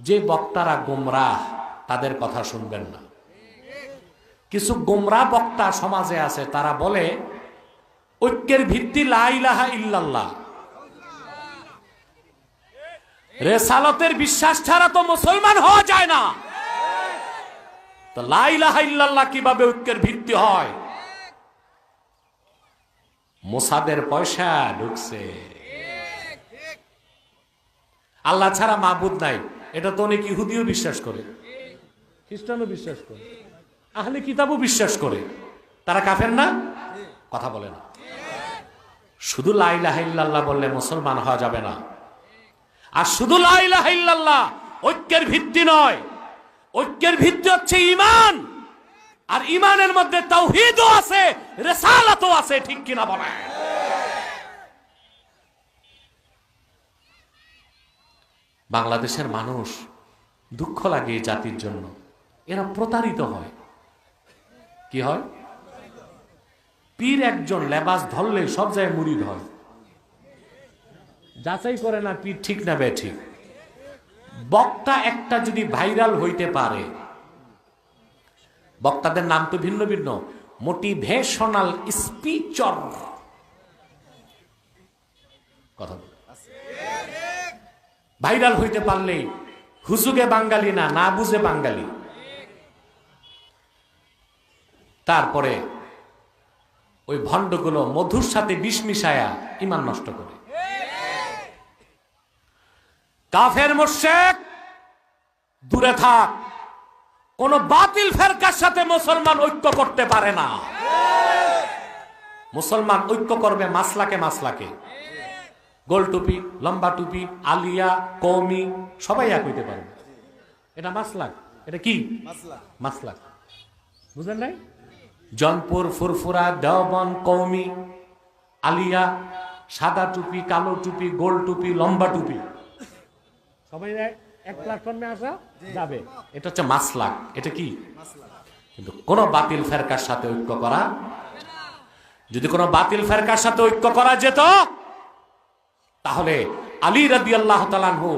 যে বক্তারা গোমরাহ তাদের কথা শুনবেন না। কিছু গোমরাহ বক্তা সমাজে আছে, তারা বলে ঐক্যের ভিত্তি লা ইলাহা ইল্লাল্লাহ। রেসালতের বিশ্বাস ছাড়া তো মুসলমান হওয়া যায় না, তো লা ইলাহা ইল্লাল্লাহ কিভাবে ঐক্যের ভিত্তি হয়? মোসাদের পয়সা ঢুকছে। আল্লাহ ছাড়া মাবুদ নাই, এটা তো অনেক ইহুদিও বিশ্বাস করে, খ্রিস্টানও বিশ্বাস করে, আহলে কিতাবও বিশ্বাস করে। তারা কাফের না? কথা বলে না। শুধু লা ইলাহা ইল্লাল্লাহ বললে মুসলমান হওয়া যাবে না। আর শুধু লা ইলাহা ইল্লাল্লাহ ঐক্যের ভিত্তি নয়, ঐক্যের ভিত্তি হচ্ছে ঈমান। আর ঈমানের মধ্যে তাওহীদও আছে, রিসালাতও আছে, ঠিক কিনা বলেন? বাংলাদেশের মানুষ দুঃখ লাগে এই জাতির জন্য, এরা প্রতারিত হয়। কি হয়? পীর একজন লেবাস ধরলে সব জায়গায় মুরিদ হয়, যাচাই করে না পীর ঠিক না বেঠিক। বক্তা একটা যদি ভাইরাল হইতে পারে, বক্তাদের নাম তো ভিন্ন ভিন্ন, মোটিভেশনাল স্পিচর, কথা ভাইরাল হইতে পারলে হুজুগে বাঙালি না, না বুঝে বাঙালি। তারপরে ওই ভণ্ডগুলো মধুর সাথে বিষ মিশায়া ঈমান নষ্ট করে। কাফের মুশরিক দূরে থাক, কোন বাতিল ফেরকার সাথে মুসলমান ঐক্য করতে পারে না। মুসলমান ঐক্য করবে মাসলাকে মাসলাকে। গোল টুপি, লম্বা টুপি, আলিয়া, কওমি সবাই এক হইতে পারবে, এটা মাসলাক। এটা কি মাসলাক? বুঝেন নাই? জনপুর, ফুরফুরা, দেওবন্দ, কওমি, আলিয়া, সাদা টুপি, কালো টুপি, গোল টুপি, লম্বা টুপি, সবাই এক প্ল্যাটফর্মে আসা যাবে, এটা হচ্ছে মাসলাক। এটা কি? কিন্তু কোন বাতিল ফেরকার সাথে ঐক্য করা, যদি কোন বাতিল ফেরকার সাথে ঐক্য করা যেত, তাহলে আলী রাদিয়াল্লাহু তাআলা আনহু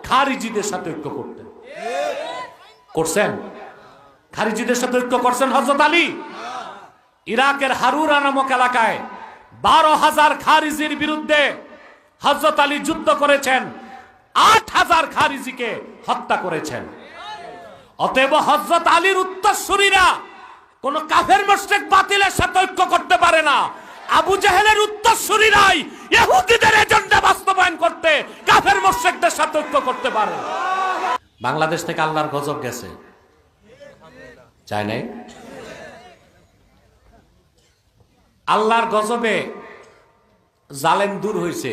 খারিজিদের সাথে ঐক্য করতেন। করছেন? খারিজিদের সাথে ঐক্য করছেন হযরত আলী? ইরাকের হারুরা নামক এলাকায় 12,000 খারিজির বিরুদ্ধে হযরত আলী যুদ্ধ করেছেন, 8,000 খারিজিকে হত্যা করেছেন। অতএব হযরত আলীর উত্তরসূরিরা কোন কাফের মুশরিক বাতিলের সাথে ঐক্য করতে পারে না। আবু জাহেলের উত্তরসূরিরাই ইহুদিদের এজেন্ডা বাস্তবায়ন করতে কাফের মুশরিকদের সাথে ঐক্য করতে পারে। বাংলাদেশ থেকে আল্লাহর গজব গেছে, চাই নাই? আল্লাহর গজবে জালেম দূর হয়েছে।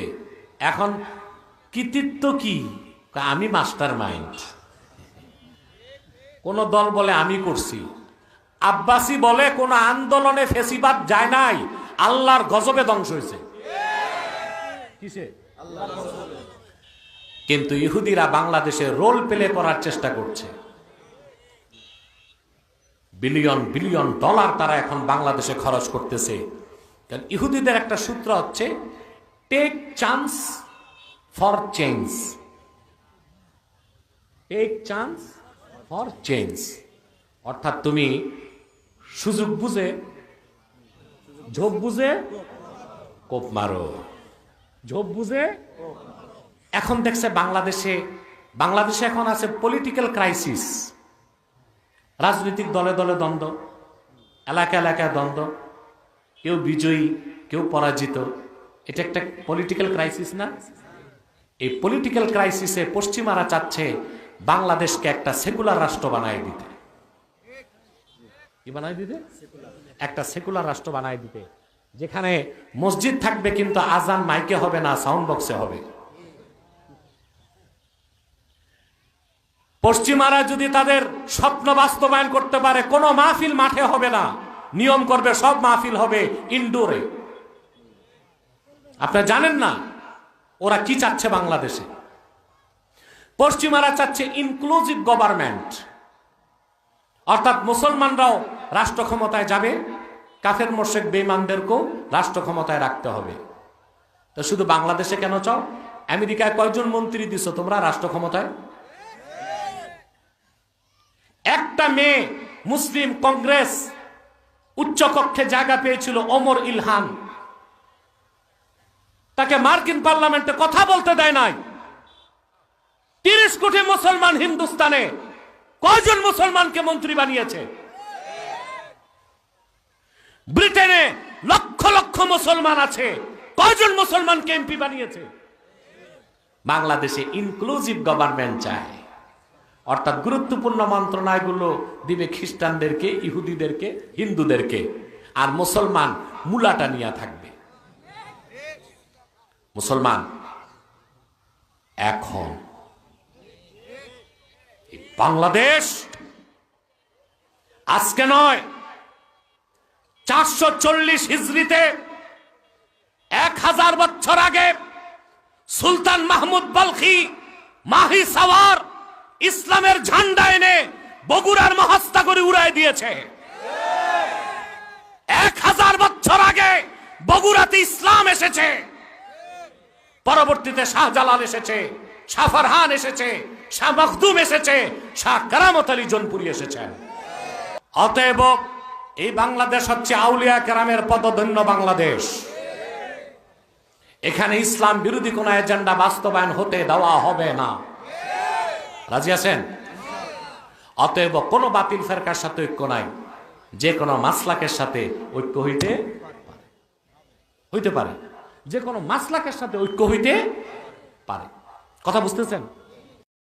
এখন কৃতিত্ব কি? আমি মাস্টার মাইন্ড। কোন দল বলে আমি করছি, আব্বাসী বলে কোন আন্দোলনে ফেসিবাদ যায় নাই, আল্লাহর গজবে ধ্বংস হয়েছে। কিসে? আল্লাহর গজবে। কিন্তু ইহুদিরা বাংলাদেশে রোল প্লে করার চেষ্টা করছে। বিলিয়ন বিলিয়ন ডলার তারা এখন বাংলাদেশে খরচ করতেছে। কারণ ইহুদিদের একটা সূত্র হচ্ছে take chance for change, take chance for change. অর্থাৎ তুমি সুযোগ বুঝে, ঝোপ বুঝে কোপ মারো, ঝোপ বুঝে। এখন দেখছে বাংলাদেশে এখন আছে পলিটিক্যাল ক্রাইসিস। রাজনৈতিক দলে দলে দ্বন্দ্ব, এলাকা এলাকায় দ্বন্দ্ব, কেউ বিজয়ী কেউ পরাজিত। এটা একটা পলিটিক্যাল ক্রাইসিস না? এই পলিটিক্যাল ক্রাইসিসে পশ্চিমারা চাচ্ছে বাংলাদেশকে একটা সেকুলার রাষ্ট্র বানায় দিতে। কি বানায় দিতে? একটা সেকুলার রাষ্ট্র বানায় দিতে, যেখানে মসজিদ থাকবে কিন্তু আজান মাইকে হবে না, সাউন্ড বক্সে হবে। পশ্চিমারা যদি তাদের স্বপ্ন বাস্তবায়ন করতে পারে, কোনো মাহফিল মাঠে হবে না, নিয়ম করবে সব মাহফিল হবে ইনডোরে। আপনারা জানেন না ওরা কি চাচ্ছে বাংলাদেশে? পশ্চিমারা চাচ্ছে ইনক্লুসিভ গভর্নমেন্ট, অর্থাৎ মুসলমানরাও রাষ্ট্র ক্ষমতায় যাবে, কাফের মুশরিক বেঈমানদেরকেও রাষ্ট্র ক্ষমতায় রাখতে হবে। তো শুধু বাংলাদেশে কেন চাও? আমেরিকায় কয়জন মন্ত্রী দিছো তোমরা রাষ্ট্র ক্ষমতায়? একটা মেয়ে মুসলিম কংগ্রেস উচ্চকক্ষে জায়গা পেয়েছিল, ওমর ইলহান, তাকে মার্কিন পার্লামেন্টে কথা বলতে দেয় নাই। 30 কোটি মুসলমান হিন্দুস্তানে কয়জন মুসলমানকে মন্ত্রী বানিয়েছে? ব্রিটেনে লক্ষ লক্ষ মুসলমান আছে, কয়জন মুসলমানকে এমপি বানিয়েছে? বাংলাদেশে ইনক্লুসিভ গভর্নমেন্ট চায়, অর্থাৎ গুরুত্বপূর্ণ মন্ত্রণালয়গুলো দিবে খ্রিস্টানদেরকে, ইহুদিদেরকে, হিন্দুদেরকে, আর মুসলমান মুলাটা নিয়ে থাকবে। মুসলমান এখন বাংলাদেশ আজকে নয়, 440 হিজরিতে 1000 বছর আগে সুলতান মাহমুদ বলখি মাহি সাওয়ার ইসলামের ঝান্ডা এনে বগুড়ার মহাস্তাগরে উড়াই দিয়েছে। 1000 বছর আগে বগুড়াতে ইসলাম এসেছে, পরবর্তীতে শাহজালাল এসেছে, শাহ ফারহান এসেছে, শাহ মখদুম এসেছে, শাহ কারামত আলী জোনপুরি এসেছেন। অতএব এই বাংলাদেশ হচ্ছে আউলিয়া কেরামের পদধন্য বাংলাদেশ। এখানে ইসলাম বিরোধী কোন এজেন্ডা বাস্তবায়ন হতে দেওয়া হবে না। রাজি আছেন? অতএব কোন বাতিল ফেরকার সাথে ঐক্য নাই, যে কোনো মাসলাকের সাথে ঐক্য হইতে পারে, যে কোনো মাসলাকের সাথে ঐক্য হইতে পারে। কথা বুঝতেছেন?